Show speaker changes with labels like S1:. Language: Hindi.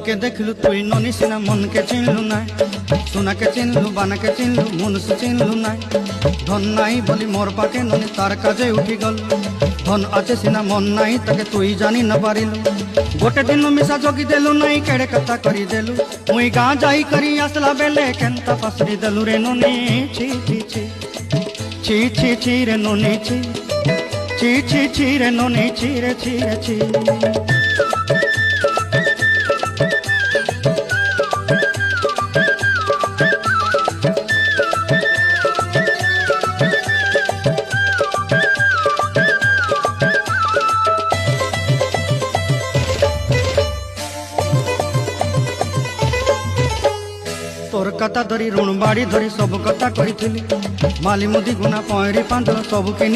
S1: के देखलु तुई ननी सिना मन के चिन्हलु ना सोना के चिन्हलु बाना के चिन्हलु मनुष्य चिन्हलु ना धन नाई बोली मोर पाके ननी तार काजे उठी गल धन आछे सिना मन नाई ताके तुई जानी न पारिलु गोटे दिन मिसा जगी देलु नाई केड़े कथा करी देलु मुई गाँ जाई करी आसला बेले केंता पासरी देलु रे ननी छी छी छी छी छी छी रे ननी छी छी छी छी रे ननी छी रे छी रे छी तोर कथा धरी ऋण बाड़ी धरी सब कथा करी माली मुदी गुना पहरी पांदर सब के